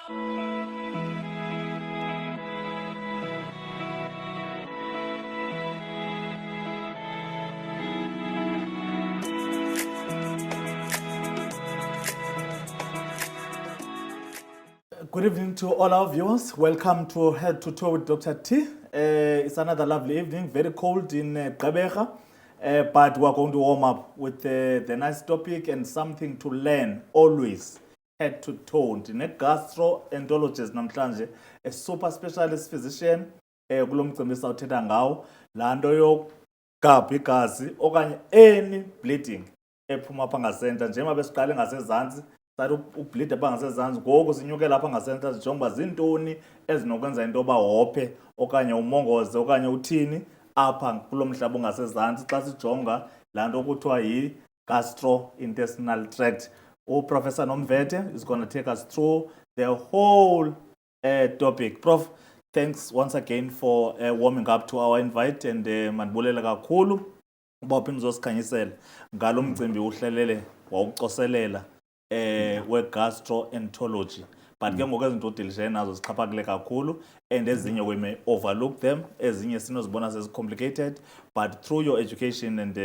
Good evening to all our viewers. Welcome to Head to Toe with Dr. T. It's another lovely evening, very cold in Gqeberha, but we're going to warm up with the nice topic and something to learn always. Head to toe. Gastroenterologist namhlanje, a super specialist physician, kulo mcimbi sawuthetha ngawo, laa nto yokugabha igazi okanye any bleeding ephuma apha ngasentla njengoba besiqale ngasezantsi sathi ubleed apha ngasezantsi ngoku sinyuke lapha ngasentla sijonge uba zintoni ezinokwenza into yoba wophe okanye umongoze okanye uthini apha kulo mhlaba ungasezantsi xa sijonga laa nto kuthiwa yi-gastrointestinal tract. Uprofessor Nomvete is going to take us through the whole topic. Prof, thanks once again for warming up to our invite and mandibulela kakhulu uba uphinde uzosikhanyisela ngalo mcimbi uhlelele wawucoselela we-gastroenterology. But ke ngoku ezinto udilishe nazo zixhaphakile kakhulu and ezinye we may overlook them, ezinye sinozibona sezi-complicated, but through your education and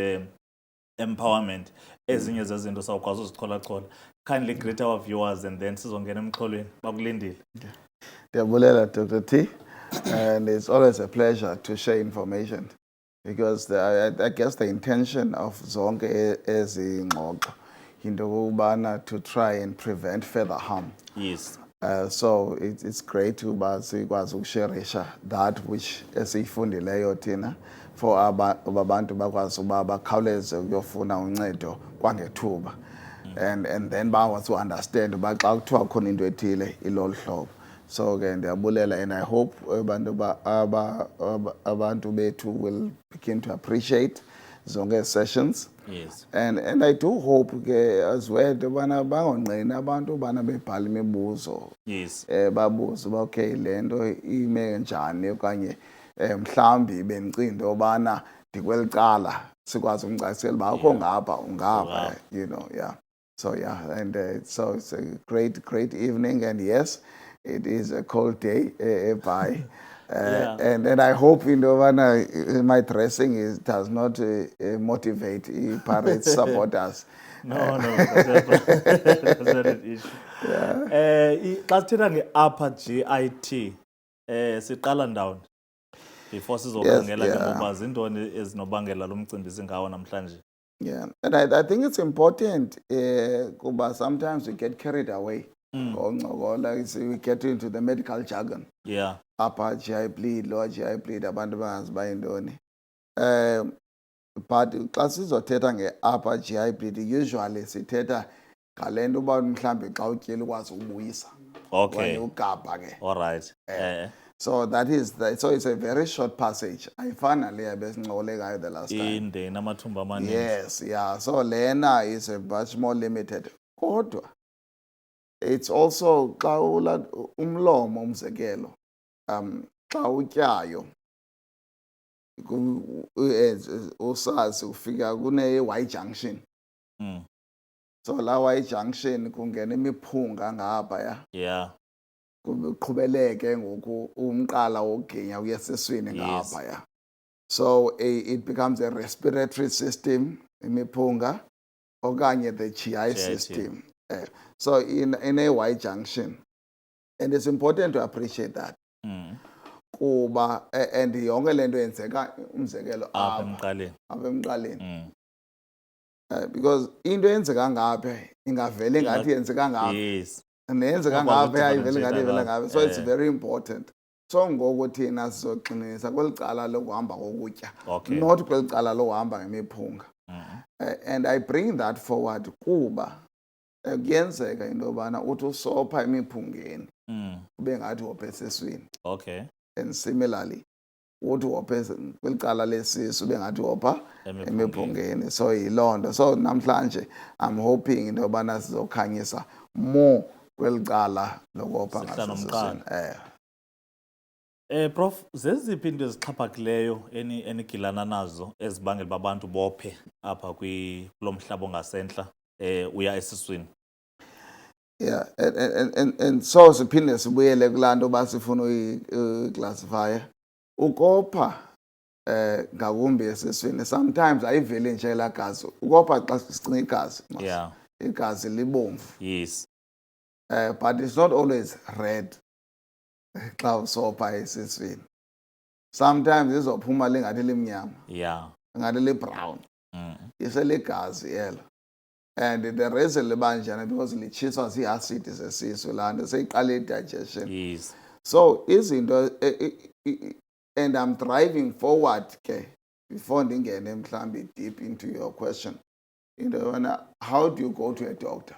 empowerment ezinye zezinto sawukwazi uzicholachola. Kindly greet our viewers and then sizongena emxholweni bakulindile. Ndiyabulela Dr. T, and it's always a pleasure to share information because I guess the intention of zonke ezi ngxoxo into yokubana to try and prevent further harm. Yes. So it's great uba sikwazi ukusharisha that which esiyifundileyo thina for abantu bakwazi uba bakhawuleze ukuyofuna uncedo kwangethuba and then bakwazi to-understand uba xa kuthiwa khona into ethile ilolu hlobo. So ke ndiyabulela and I hope abantu bethu will begin to appreciate zonke sessions. Yes. And I do hope ke as well ubana bangonqeni abantu ubana bebhala imibuzo. Yes. Babuze uba okay le nto ime njani okanye mhlambi bendicinga ubana ndikweli cala sikwazi umcacisela uba akho ngapha ungapha, you know, yeah. So yeah, and so it's a great evening, and yes, it is a cold day by and I hope my dressing does not motivate parents supporters. No, that's not an issue. Xa sithetha nge-upper GIT siqala ndawoni before sizokhangela ke ngoba zintoni ezinobangela lo mcimbi singawo namhlanje. Yeah, and I think it's important kuba sometimes we get carried away. We get into the medical jargon. Yeah. Upper GI bleed, lower GI bleed, abantu bangaziba yintoni. But xa sizothetha nge-upper GI bleed, usually sithetha ngale nto uba mhlawumbi xa utyile ukwazi ukubuyisa. Okay. Ugabha ke. All right. So so it's a very short passage. Ayifana le abesinxole ngayo the last time. Inde namathumba amaninzi. Yes, yeah. So lena is a much more limited. Kodwa it's also xa umlomo umzekelo xa utyayo usazi ufika kune-Y junction. So la Y junction kungena imiphunga ngapha yeah kuqhubeleke ngoku umqala woginya uye esiswini ngapha so it becomes a respiratory system imiphunga okanye the GI system. So in a Y junction, and it's important to appreciate that. Kuba and yonke lento yenzeka umzekelo apha emqaleni. Because into yenzeka ngapha ingavele ngathi yenzeka ngapha. Yes. Neyenzeka ngapha ayivele ngathi ivele ngapha. So it's very important. So ngoku thina sizoqinisa kweli cala lokuhamba kokutya, not kweli cala lokuhamba ngemiphunga. And I bring that forward kuba kuyenzeka into yobana uthi usopha emiphungeni ube ngathi wophe esiswini. Okay. And similarly uthi wophe kweli cala lesisu ube ngathi wopha emiphungeni. So yiloo nto. So namhlanje I'm hoping into yobana sizokhanyisa more kweli cala lokopha ngasesiswini. Prof, zeziphi into ezixhaphakileyo enigilana nazo ezibangela uba abantu bophe apha kulo mhlaba ongasentla uya esiswini? Yeah, and so siphinde sibuyele kulaa nto uba sifuna uyiclassifya. Ukopha ngakumbi esiswini sometimes ayiveli nje elaa gazi. Ukopha xa sicinga igazi, Yeah. igazi libomvu. Yes. But it's not always red xa usopha esiswini. Sometimes izophuma lingathi limnyama, Yeah. ngathi li-brown. Iseligazi elo. And the reason liba njani because litshiswa zii-acid zesisu laa nto seyiqala i-digestion. Yes. So izinto and I'm driving forward ke before ndingene mhlambi deep into your question. Into yona, how do you go to a doctor?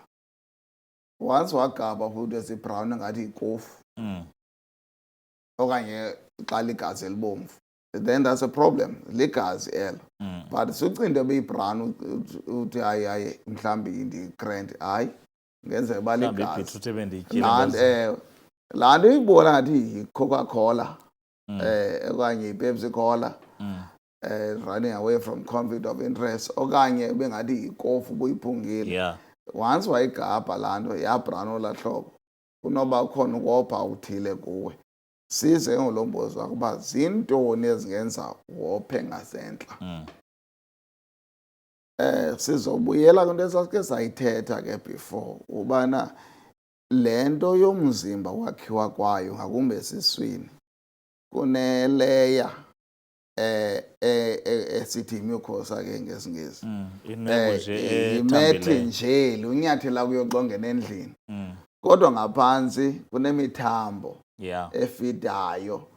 Once wagaba futhi esibrown ngathi yikofu okanye xa ligazi elibomvu, then that's a problem, ligazi elo. But sucinga into ebeyibrown uthi hayi mhlambi ndi-grand, hayi ngenzeka uba ligazi. Laa nto uyibona ngathi yi-Coca-Cola okanye yi-Pepsi Cola, running away from conflict of interest, okanye bengathi yikofu ubuyiphungile. Yeah. Once wayigabha laa nto yabrown olaa hlobo, kunoba ukhona ukopha uthile kuwe. Size ngolo mbuzo wakho uba zintoni ezingenza wophe ngasentla. Sizobuyela kwinto esasike sayithetha ke before ubana le nto yomzimba wakhiwa kwayo ngakumbi esiswini kuneleya esithi mucosa ke ngesingesi. Imethi nje lunyathela kuyoxongena endlini. Kodwa ngaphantsi kunemithambo efidayo.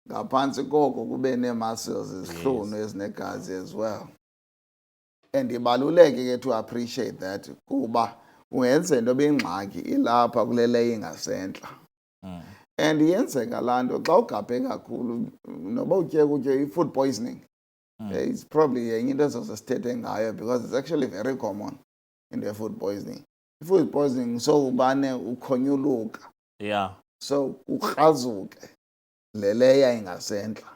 Ngaphantsi koko kube nee-muscles izihlunu ezinegazi as well. And ibaluleke ke to appreciate that kuba ungenza into beyingxaki ilapha kule leya ingasentla. And yenzeka laa nto xa ugabhe kakhulu noba utye kutye i-food poisoning. It's probably yenye into ezosesithethe ngayo because it's actually very common in the food poisoning. I-food poisoning so ubane ukhonyuluka. Yeah. So ukrazuke le leya ingasentla.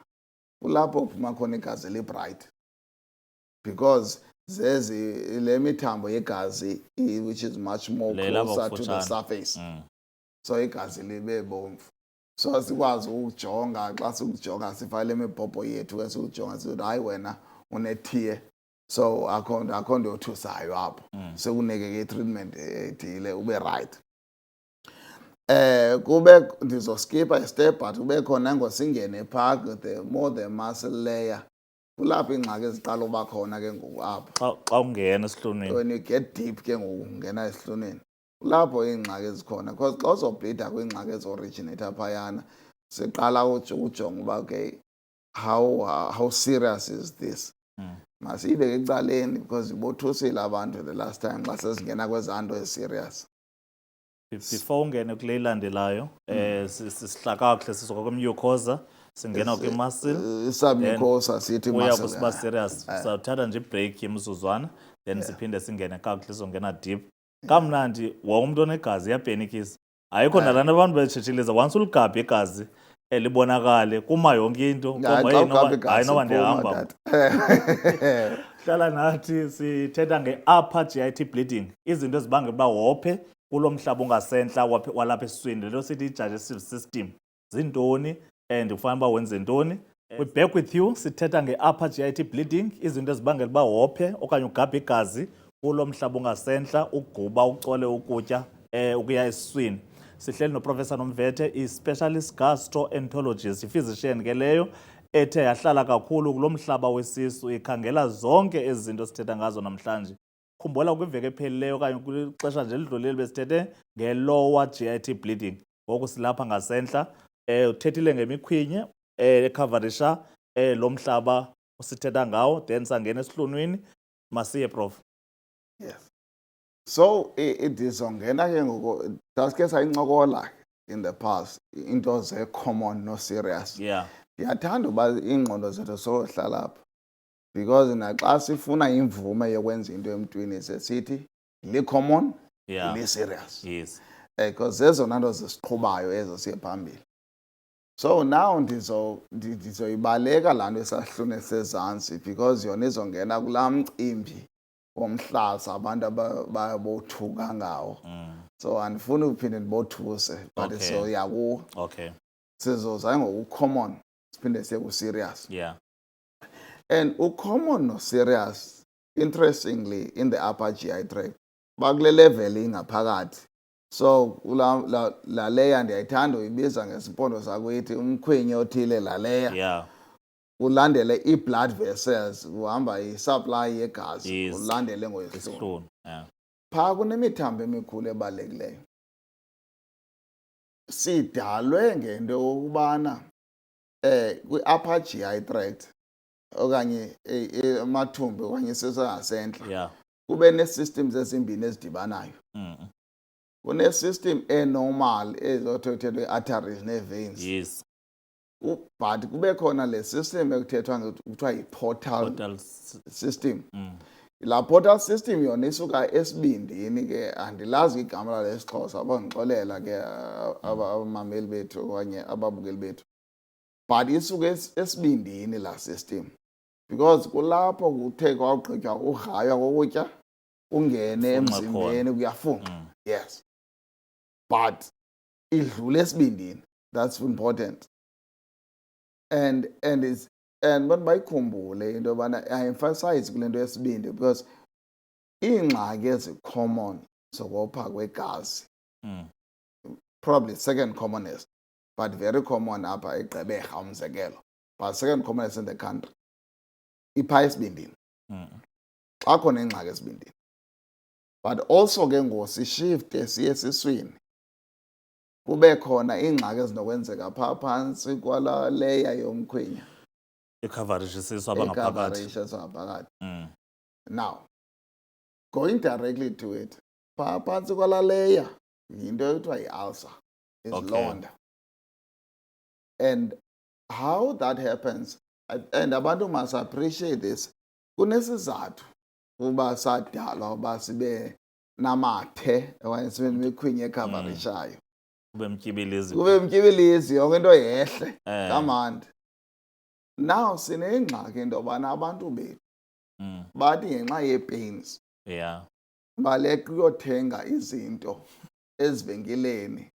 Kulapho kuphuma khona igazi eli-bright. Because zezi le mithambo yegazi which is much more closer to the surface. So igazi libe bomvu. So sikwazi ukujonga xa sikujonga sifake le mibhobho yethu esikujonga sithi hayi wena unethiye. So akho nto yothusayo apho. Sekunike ke treatment ethile ube right. Kube ndizoskipha i-step but kube khona ngosingene phaa the more the muscle layer. Kulapho ingxaki eziqala uba khona ke ngoku apho. Xa ungena esihlunwini. When you get deep ke ngoku ungena esihlunwini. Kulapho iingxaki ezikhona because xa uzobhlida kwiingxaki ezi-originator phayana siqala ujonga uba okay how serious is this. Masiyibeke ecaleni because ibothusile abantu the last time xa sesingena kwezaa nto ezi-serious. Before ungene kule ilandelayo, sihla kakuhle sisoka kwimyokhoza, singena kwi-muscle. Submucosa sithi muscle. Uya kusiba serious. Sawuthatha nje ibreak yemizuzwana, then siphinde singene kakuhle sizongena deep. Kamnandi wonke umuntu onegazi iyapenikisa. Ayikho nalana abantu betshitshiliza once uligabhe igazi libonakale kuma yonke into hayi noba ndihamba. Hlala nathi sithetha nge-upper GIT bleeding, izinto ezibangela uba wophe kulo mhlaba ungasentla walapha esiswini, lento sithi i-digestive system. Zintoni and ufanele uba wenze ntoni? We back with you. Sithetha nge-upper GIT bleeding, izinto ezibangela uba wophe okanye ugabhe igazi kulo mhlaba ungasentla, uguba ucole ukutya ukuya esiswini. Sihleli noProfessor Nomvethe, i-specialist gastroenterologist, i-physician ke leyo ethe yahlala kakhulu kulo mhlaba wesisu, ikhangela zonke ezi zinto sithetha ngazo namhlanje. Khumbula kwiveki ephelileyo okanye kwixesha nje elidlulile besithethe nge-lower GIT bleeding. Ngoku silapha ngasentla, uthethile ngemikhwinye ekhavarisha lo mhlaba usithetha ngawo, then sangena esihlunwini. Masiye Prof. Yes. So ndizongena ke ngoku sasike sayincokola in the past into ze-common no serious. Yeah. Ndiyathanda uba iingqondo zethu sohlala apha because naxa sifuna imvume yokwenza into emntwini sesithi li-common, li-serious. Yes. Because zezona nto zisiqhubayo ezo siye phambili. So now ndizoyibaleka laa nto esahlune sezantsi because yona izongena kulaa mcimbi womhlaza abantu ababothuka ngawo. So andifuni uphinde ndibothuse but Okay. so yakuwo Okay. sizoza ngoku-common siphinde siye ku-serious. Yeah. And u-common no-serious, interestingly, in the upper GI tract, bakule level ingaphakathi. So la layer ndiyayithanda uyibiza ngesimpondo sakuyithi umkhwinyi othile la layer. Yeah. Ulandele i-blood vessels, uhamba i-supply yegazi, Yes. ulandele ngoyisihlunu. Isihlunu. Yeah. Phaa kunemithambo emikhulu ebalulekileyo. Sidalwe ngento yokubana kwi-upper GI tract okanye amathumbu okanye isisu ngasentla Yeah. kube nee-systems ezimbini ezidibanayo. Mm. Kune-system enormal ezothethwa i-arteries nee-veins. Yes. But kube khona le system ekuthethwa kuthiwa yi-portal Total. system. Mm. La portal system yona isuka esibindini ke andilazi igama lalo lesixhosa abangixolela ke abamameli bethu okanye ababukeli bethu. But isuka esibindini la system. Because kulapho kuthe kwagqitywa ugraywa kokutya ungene emzimbeni kuyafunga. Yes. But idlule esibindini. That's important. And abantu bayikhumbule into yobana I-emphasize kule nto yesibindi because iingxaki ezi-common zokopha kwegazi, probably second commonest, but very common apha eGqeberha umzekelo, but second commonest in the country, ipha esibindini. Xa khona ingxaki esibindini. But also ke ngosishifte siye esiswini, kube khona iingxaki ezinokwenzeka phaa phantsi kwala layer yomkhwinyo. I-coverage isisu abangaphakathi. I-coverage esangaphakathi. Now, going directly to it, phaa phantsi kwala layer yinto ekuthiwa yi-ulcer, izilonda. And how that happens, and abantu must appreciate this, kunesizathu uba sadalwa uba sibe namathe okanye sibe nemikhwinyo ekhavarishayo. Kube mtyibilizi. Kube mtyibilizi yonke into yehle kamandi. Now sinengxaki into yobana abantu bethu bathi ngenxa yee-pains baleka uyothenga izinto ezivenkileni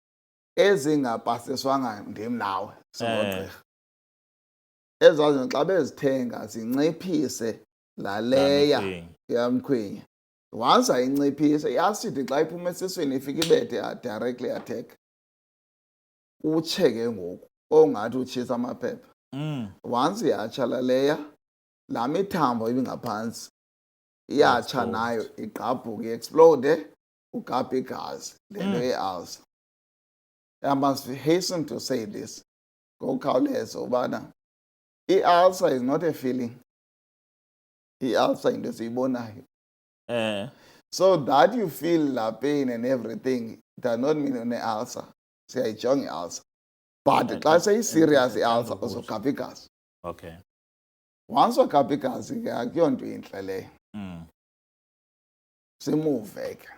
ezingapasiswanga ndim nawe singogqirha. Ezaa zinto xa bezithenga zinciphise la leya yamkhwinyo. Once ayinciphise i-acid xa iphuma esiswini ifika ibethe directly attack. Utshe ke ngoku ongathi utshisa amaphepha. Once yatsha la leya, laa mithambo ibingaphantsi iyatsha nayo igqabhuke i-explode ugabhe igazi le nto ye-ulcer. I must hasten to say this ngokukhawuleza ubana i-ulcer is not a feeling. I-ulcer yinto esiyibonayo. So that you feel la pain and everything does not mean une-ulcer. Siyayijonga i-ulcer. But xa seyi-serious i-ulcer uzogabha igazi. Okay. Once wagabha igazi ke akuyonto intle leyo. Simuve ke.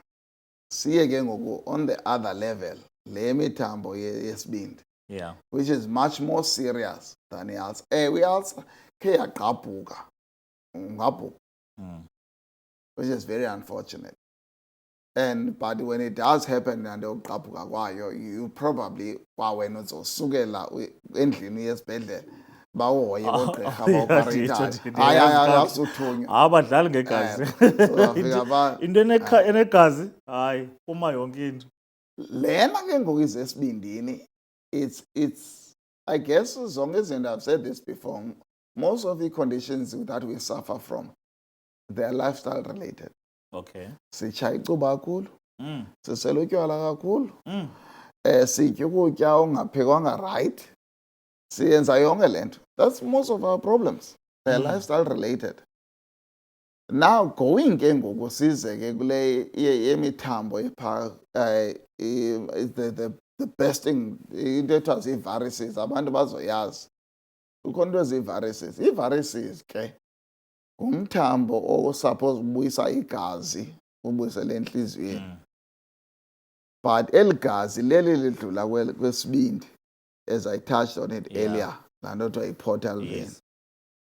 Siye ke ngoku on the other level, le mithambo yesibindi. Yeah. Which is much more serious than i-ulcer. I-ulcer ke yagqabhuka. Ungabhuka. Which is very unfortunate. But when it does happen and ukugqabhuka kwayo, you probably kwawena uzosukela endlini yesibhedlele bawoye koogqirha baopareyithayo. Hayi asuthunywa. Abadlali ngegazi. Into enegazi hayi uma yonke into. Lena ke ngoku izesibindini, it's I guess zonke izinto, I've said this before, most of the conditions that we suffer from, they're lifestyle related. Okay. Sitshaya icuba kakhulu. Sisela utywala kakhulu. Sitya ukutya ongaphekwanga right. Siyenza yonke le nto. That's most of our problems. They're lifestyle related. Now going ke ngoku size ke kule yemithambo epha the best thing into ethiwa zii-varices abantu bazoyazi. Kukho nto ezii-varices. Ii-varices ke ngumthambo osuppose ubuyisa igazi ubuyisele entliziyweni. But eli gazi leli lidlula kwesibindi, as I touched on it earlier, laa nto kuthiwa yi-portal vein.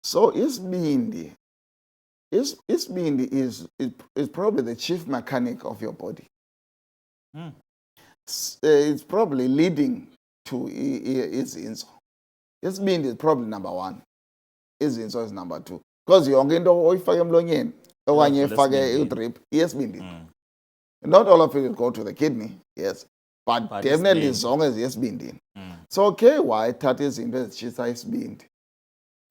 So isibindi is probably the chief mechanic of your body. It's probably leading to izinso. Isibindi is probably number 1. Izinso is number 2. Because yonke into oyifake emlonyeni okanye Iyadlula ifake esibindini. udrip iyesibindi. Not all of it will go to the kidney, yes. But definitely isibindi. zonke ziyesibindini. So KY thatha izinto ezitshisa isibindi.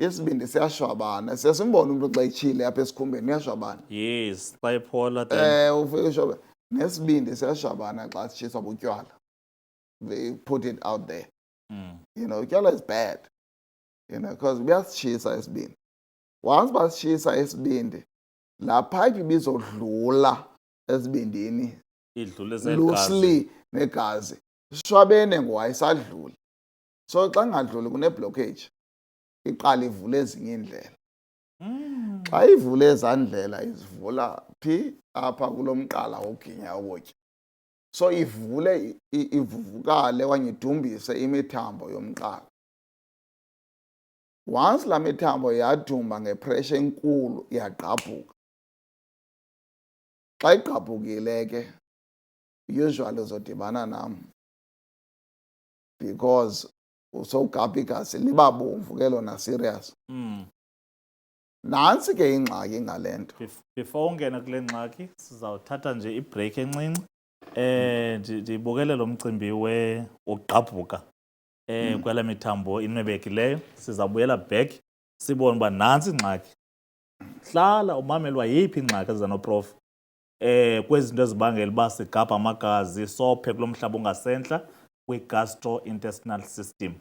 Isibindi siyashwabana. Sesimbona umuntu xa echile apha esikhumbeni uyashwabana. Yes, xa iphola then. Ufike ushwabana. Nesibindi siyashwabana xa sitshiswa butywala. They put it out there. You know, utywala is bad. You know, because buyasitshisa isibindi. Once basitshisa isibindi, laa pipe ibizodlula esibindini Idlule loosely negazi. Shwabene ngowayisadluli. So xa ingadluli kune-blockage. Iqala ivule ezinye iindlela. Xa ivule ezaa ndlela izivula phi apha kulo mqala woginya ukutya. So ivule ivuvukale okanye idumbise imithambo yomqala. Once laa mithambo yadumba ngepressure enkulu iyagqabhuka. Xa igqabhukile ke usually uzodibana nam because usowugabha igazi liba bomvu ke lona serious. Nantsi ke ingxaki ngale nto. Before ungena kule ngxaki sizawuthatha nje ibreak encinci. Ndibukele lo mcimbi wokugqabhuka kwela mithambo inwebekileyo. Sizawubuyela back sibone uba nantsi ingxaki. Hlala umamelwa yiphi ingxaki eza noprof kwezi zinto ezibangela uba sigabha amagazi sophe kulo mhlaba ungasentla kwi-gastrointestinal system.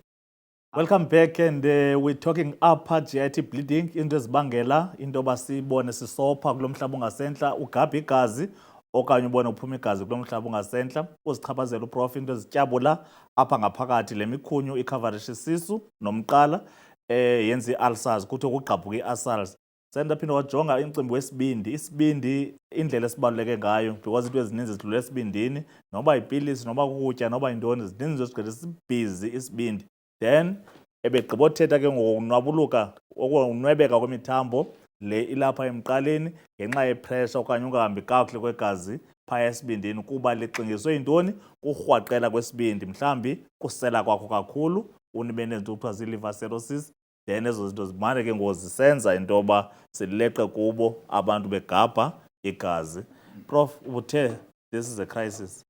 Welcome back, and we're talking upper GIT bleeding, into ezibangela into yoba sibone sisopha kulo mhlaba ungasentla, ugabha igazi okanye ubone uphuma igazi kulo mhlaba ungasentla. Uzichaphazela uprof into ezityabula apha ngaphakathi le mikhunyu ikhavarish isisu nomqala yenza ii-ulcers, kuthiwa kugqabhuka ii-ulcers. Sendaphinda wajonga umcimbi wesibindi. Isibindi indlela esibaluleke ngayo because into ezininzi zidlula esibindini, noba yipilisi noba kukutya noba yintoni, zininzi ezigqitha sibhizi isibindi. Then ebegqibothetha ke ngokunwabuluka okunwebeka kwemithambo le ilapha emqaleni ngenxa yepressure okanye ungahambi kakuhle kwegazi phaya esibindini kuba lixingiswe yintoni? Kurhwaqela kwesibindi, mhlawumbi kusela kwakho kakhulu, unibe nezinto kuthiwa zii-liver cirrhosis. Then ezo zinto zimane ke ngozisenza into yoba sileqe kubo abantu begabha igazi. Prof, ubuthe this is a crisis.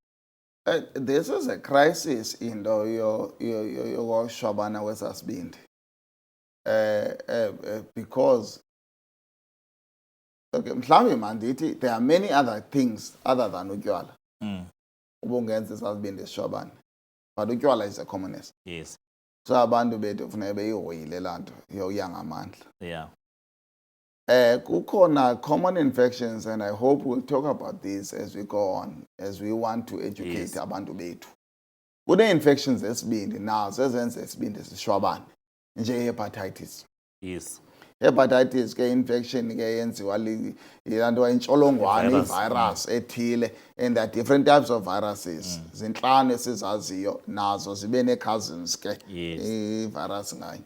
This is a crisis into yokushwabana kwesasibindi. Because okay, mhlawumbi mandithi there are many other things other than utywala. Ubungenza isasibindi sishwabane. But utywala is the commonest. Yes. So abantu bethu funeka beyihoyile laa nto yokuya ngamandla. Yeah. Kukhona common infections, and I hope we'll talk about this as we go on, as we want to educate abantu bethu. Kune-infections zesibindi nazo ezenza isibindi sishwabane, nje-hepatitis. Yes. Hepatitis ke infection ke yenziwa yilaa nto intsholongwane i-virus ethile, and there are different types of viruses. Zintlanu esizaziyo nazo zibe nee-cousins ke i-virus nganye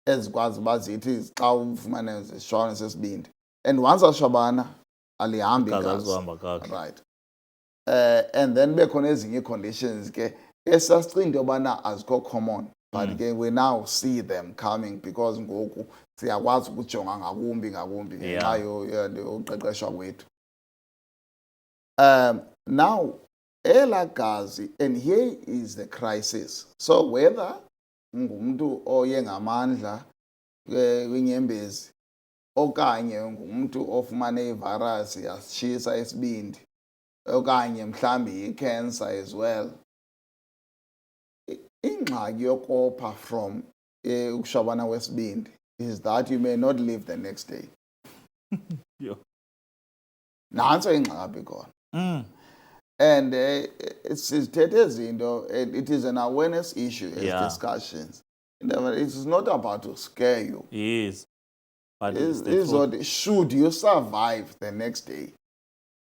ezikwazi uba zithi xa ufumane zishwabane sesibindi. And once ashwabana alihambi igazi. Right. And then bekhona ezinye conditions ke esasicinga yobana azikho common, but ke we now see them coming because ngoku siyakwazi ukujonga ngakumbi ngenxa yoqeqeshwa kwethu. Now elaa gazi, and here is the crisis. So whether ngumntu oye ngamandla kwinyembezi okanye ngumntu ofumane ivirus yasitshisa isibindi okanye mhlambi i-cancer as well, ingxaki yokopha from ukushwabana kwesibindi is that you may not live the next day. Nantso ingxaki apha ikhona. And sithethe izinto, it is an awareness issue as discussions. It is not about to scare you. Yes. But should you survive the next day,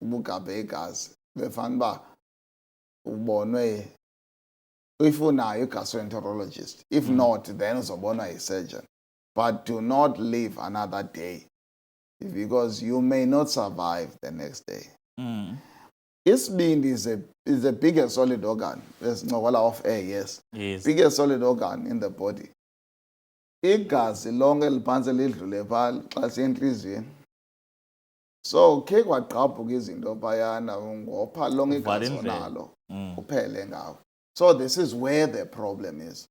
ubugabhe igazi befanele uba ubonwe if unayo i-gastroenterologist. If not, then uzobonwa yi-surgeon. But do not live another day because you may not survive the next day. isibindi is the biggest solid organ. Esincokola off air, yes. Yes. Biggest solid organ in the body. Igazi lonke liphantse lidlule phaa xa siyentliziyweni. So khe kwagqabhuka izinto phayana ngopha lonke igazi onalo uphele ngawo. So this is where the problem is.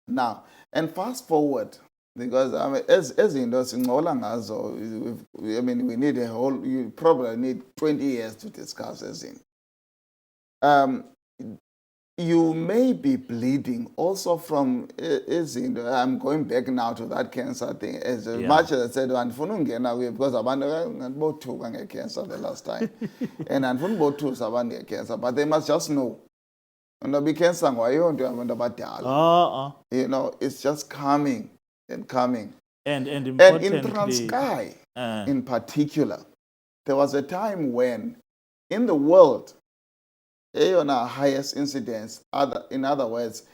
Now, and fast forward, because I mean, as izinto sincola ngazo, I mean, we need you probably need 20 years to discuss izinto. You may be bleeding also from izinto. I'm going back now to that cancer thing. As much as I said, andifuna ungena kuyo because abantu ngantibothuka nge-cancer the last time. And andifuna ubothusa abantu nge-cancer, but they must just know. You know, it's just coming and coming. And in importantly, Transkei, in particular, there was a time when, in the world, on our highest incidence, in other words,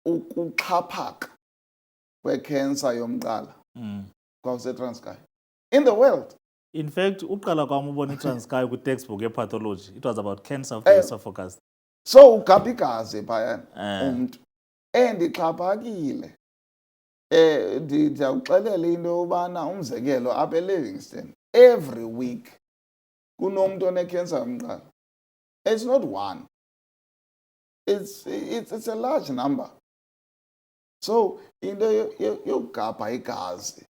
ukuxhaphaka kwe-cancer yomqala kwakuseTranskei. In the world. In fact, uqala kwam ubona iTranskei ku-textbook ye-pathology. It was about cancer of the esophagus. So ugapha igazi phayana umuntu endixhaphakile. Ndiyawuxelela into yobana umzekelo apha eLivingston every week kunomntu onecancer yomqala. It's not one. It's a large number. So into yogapha igazi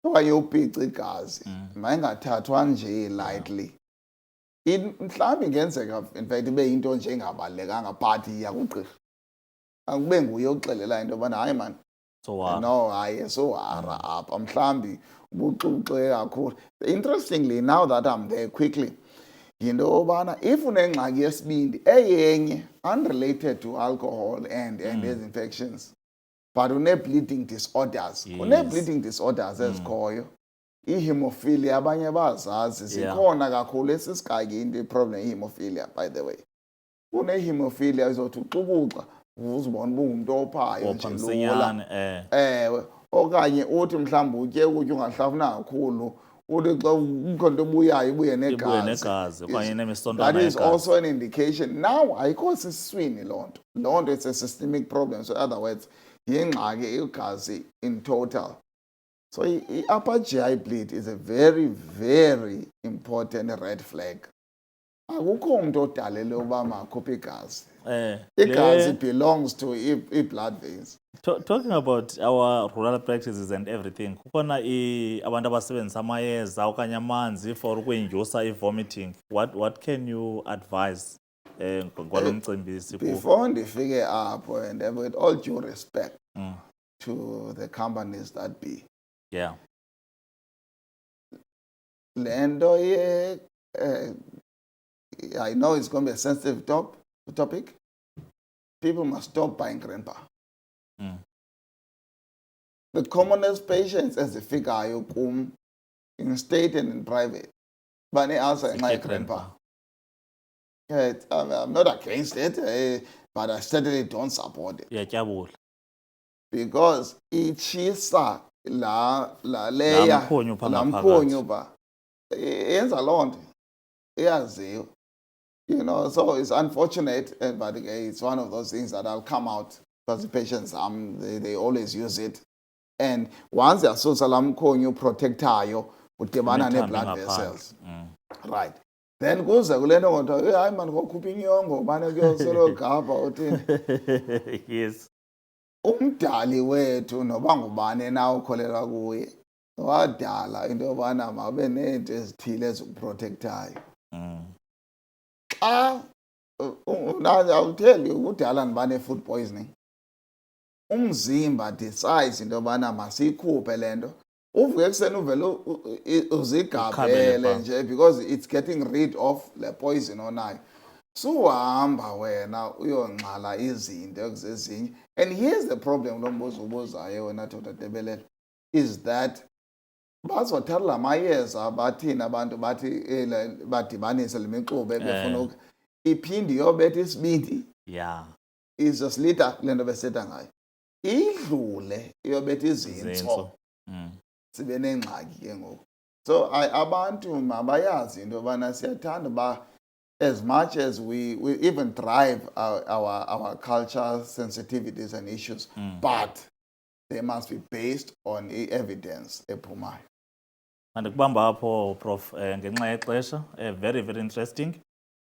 okanye yophica igazi mayingathathwa nje lightly. Mhlawumbi ingenzeka in fact ibe yinto nje engabalulekanga but iya kugqirha. Akube nguye oxelela into yobana hayi man, no hayi sohara apha mhlawumbi ubuxuxe kakhulu. Interestingly, now that I'm there quickly, yinto yobana if unengxaki yesibindi eyenye unrelated to alcohol and these infections, but une-bleeding disorders. Une-bleeding disorders ezikhoyo. I-hemophilia abanye bazazi sikhona kakhulu esisikaki into i-problem i-hemophilia, by the way. Une-hemophilia izothi uxukuxa uzibona uba ungumntu ophayo nje lula. Okanye uthi mhlawumbi utye ukutya ungahlafunanga kakhulu uthi xa kukho nto ebuyayo ibuye negazi. That is also an indication. Now ayikho siswini loo nto. Loo nto it's a systemic problem. So in other words, yingxaki igazi in total. So upper GI bleed is a very, very important red flag. Akukho umuntu odalele uba makhuphe igazi. Igazi belongs to blood veins. Talking about our rural practices and everything, kukhona abantu abasebenzisa amayeza okanye amanzi for ukuyinjusa i-vomiting. What can you advise ngalo mcimbi? Before ndifike apho, and with all due respect to the companies that be. Yeah. Lendo I know it's going to be a sensitive topic. People must stop buying grandpa. The commonest patients as a figure in state and in private, but they also my grandpa. I'm not against it, but I certainly don't support it. Yeah, because ichisa la leya lamkhonyo ba yenza lonto iyaziwa. You know, so it's unfortunate, but it's one of those things that I'll come out because the patients they always use it. And once they asusa lamkhonyo protectayo udibana ne-blood vessels. Right. Then kuze kule nto ngodwa hayi man ngokhupha inyongo bane kuyosolo gapha uthini. Yes. Umdali wethu noba ngubani na ukholelwa kuye wadala into yobana mabe neento ezithile ezikuprotectayo. I'll tell you, kudala ndibane food poisoning. Umzimba decides into yobana masiyikhuphe le nto. Uvuke ekuseni uvele uzigabhele nje because it's getting rid of the poison onayo. Suhamba wena uyongxala izinto ekuzezinye. And here's the problem lo mbuzo ubuzayo wena Dr. Debelela, is that bazothatha la mayeza bathina abantu bathi badibanise le mixube befuna iphinde iyobetha isibindi. Yeah. Izosilita kule nto besetha ngayo. Idlule iyobetha izintso. Sibe nengxaki ke ngoku. So abantu mabayazi into yobana siyathanda uba as much as we even drive our culture sensitivities and issues, but they must be based on evidence ephumayo. Andikubamba apho Prof ngenxa yexesha very very interesting.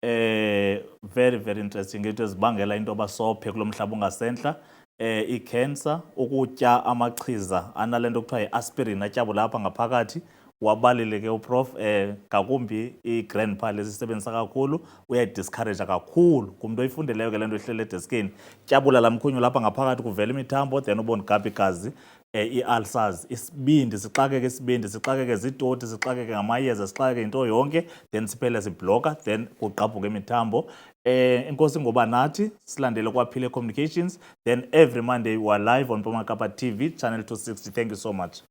Very very interesting into ezibangela into yoba sophe kulo mhlaba ungasentla. I-cancer, ukutya amachiza analento kuthiwa yi-aspirin atyabula apha ngaphakathi. Wabalile ke uProf ngakumbi i-grandpa lesisebenzisa kakhulu uyayidiscourage kakhulu kumntu oyifundeleyo ke le nto ihlele edeskini. Tyabula laa mkhunyu lapha ngaphakathi kuvela imithambo then ubone gapha igazi. I-ulcers, isibindi sixakeke, isibindi sixakeke ziitoti, sixakeke ngamayeza, sixakeke into yonke, then siphele sibloka, then kugqabhuke imithambo. Enkosi ngoba nathi silandele kwaphile communications, then every Monday we are live on Mpuma Kapa TV channel 260. Thank you so much.